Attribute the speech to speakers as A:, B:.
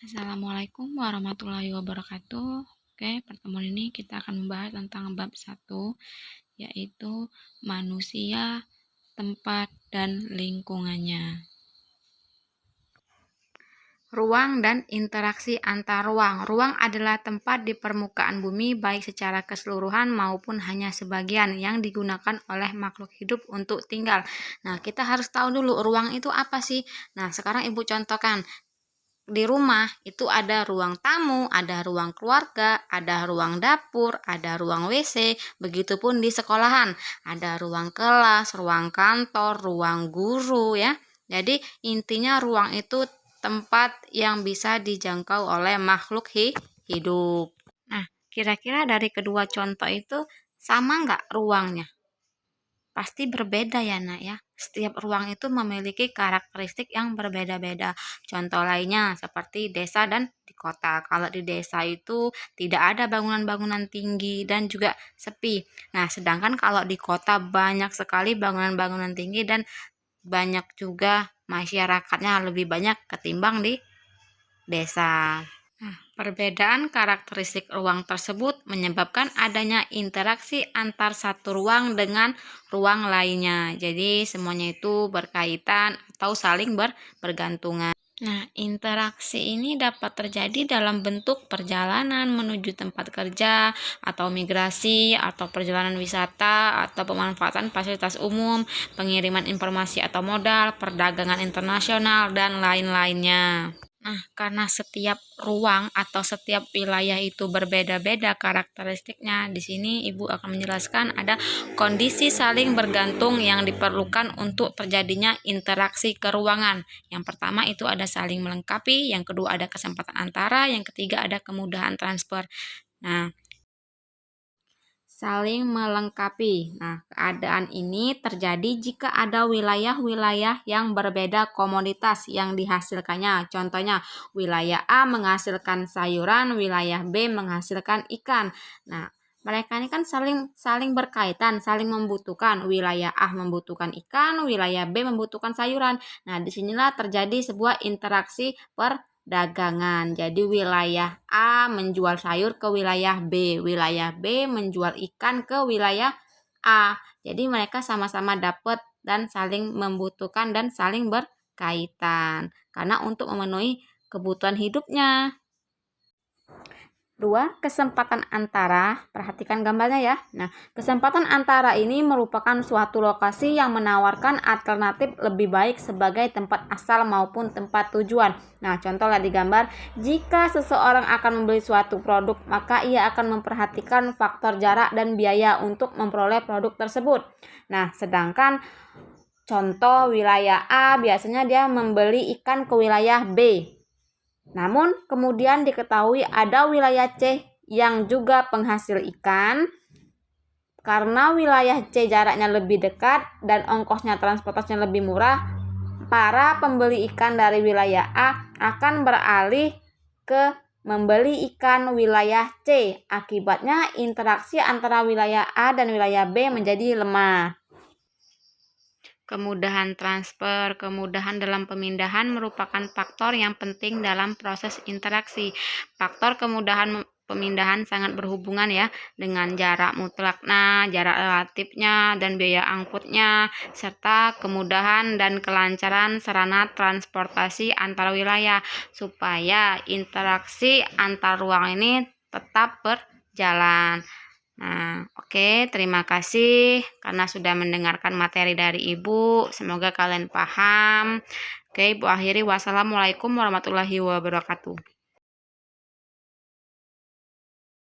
A: Assalamualaikum warahmatullahi wabarakatuh. Oke, pertemuan ini kita akan membahas tentang bab 1, yaitu manusia, tempat, dan lingkungannya. Ruang dan interaksi antar ruang. Ruang adalah tempat di permukaan bumi baik secara keseluruhan maupun hanya sebagian yang digunakan oleh makhluk hidup untuk tinggal. Nah, kita harus tahu dulu ruang itu apa sih? Nah, sekarang Ibu contohkan. Di rumah itu ada ruang tamu, ada ruang keluarga, ada ruang dapur, ada ruang WC, begitupun di sekolahan, ada ruang kelas, ruang kantor, ruang guru ya. Jadi intinya ruang itu tempat yang bisa dijangkau oleh makhluk hidup. Nah, kira-kira dari kedua contoh itu sama nggak ruangnya? Pasti berbeda ya nak ya. Setiap ruang itu memiliki karakteristik yang berbeda-beda. Contoh lainnya seperti desa dan di kota. Kalau di desa itu tidak ada bangunan-bangunan tinggi dan juga sepi. Nah, sedangkan kalau di kota banyak sekali bangunan-bangunan tinggi dan banyak juga masyarakatnya lebih banyak ketimbang di desa. Nah, perbedaan karakteristik ruang tersebut menyebabkan adanya interaksi antar satu ruang dengan ruang lainnya. Jadi semuanya itu berkaitan atau saling bergantungan. Nah, interaksi ini dapat terjadi dalam bentuk perjalanan menuju tempat kerja, atau migrasi, atau perjalanan wisata, atau pemanfaatan fasilitas umum, pengiriman informasi atau modal, perdagangan internasional, dan lain-lainnya. Nah, karena setiap ruang atau setiap wilayah itu berbeda-beda karakteristiknya, di sini Ibu akan menjelaskan ada kondisi saling bergantung yang diperlukan untuk terjadinya interaksi keruangan. Yang pertama itu ada saling melengkapi, yang kedua ada kesempatan antara, yang ketiga ada kemudahan transfer. Nah, saling melengkapi. Nah, keadaan ini terjadi jika ada wilayah-wilayah yang berbeda komoditas yang dihasilkannya. Contohnya, wilayah A menghasilkan sayuran, wilayah B menghasilkan ikan. Nah, mereka ini kan saling berkaitan, saling membutuhkan. Wilayah A membutuhkan ikan, wilayah B membutuhkan sayuran. Nah, disinilah terjadi sebuah interaksi dagangan. Jadi wilayah A menjual sayur ke wilayah B, wilayah B menjual ikan ke wilayah A. Jadi mereka sama-sama dapat dan saling membutuhkan dan saling berkaitan karena untuk memenuhi kebutuhan hidupnya. 2. Kesempatan antara. Perhatikan gambarnya ya. Nah, kesempatan antara ini merupakan suatu lokasi yang menawarkan alternatif lebih baik sebagai tempat asal maupun tempat tujuan. Nah, contoh di gambar, jika seseorang akan membeli suatu produk, maka ia akan memperhatikan faktor jarak dan biaya untuk memperoleh produk tersebut. Nah, sedangkan contoh wilayah A biasanya dia membeli ikan ke wilayah B. Namun kemudian diketahui ada wilayah C yang juga penghasil ikan. Karena wilayah C jaraknya lebih dekat dan ongkosnya transportasinya lebih murah, para pembeli ikan dari wilayah A akan beralih ke membeli ikan wilayah C. Akibatnya interaksi antara wilayah A dan wilayah B menjadi lemah. Kemudahan transfer, kemudahan dalam pemindahan merupakan faktor yang penting dalam proses interaksi. Faktor kemudahan pemindahan sangat berhubungan ya dengan jarak mutlaknya, jarak relatifnya, dan biaya angkutnya, serta kemudahan dan kelancaran sarana transportasi antar wilayah supaya interaksi antar ruang ini tetap berjalan. Nah, oke, terima kasih karena sudah mendengarkan materi dari Ibu. Semoga kalian paham. Oke, Ibu akhiri. Wassalamualaikum warahmatullahi wabarakatuh.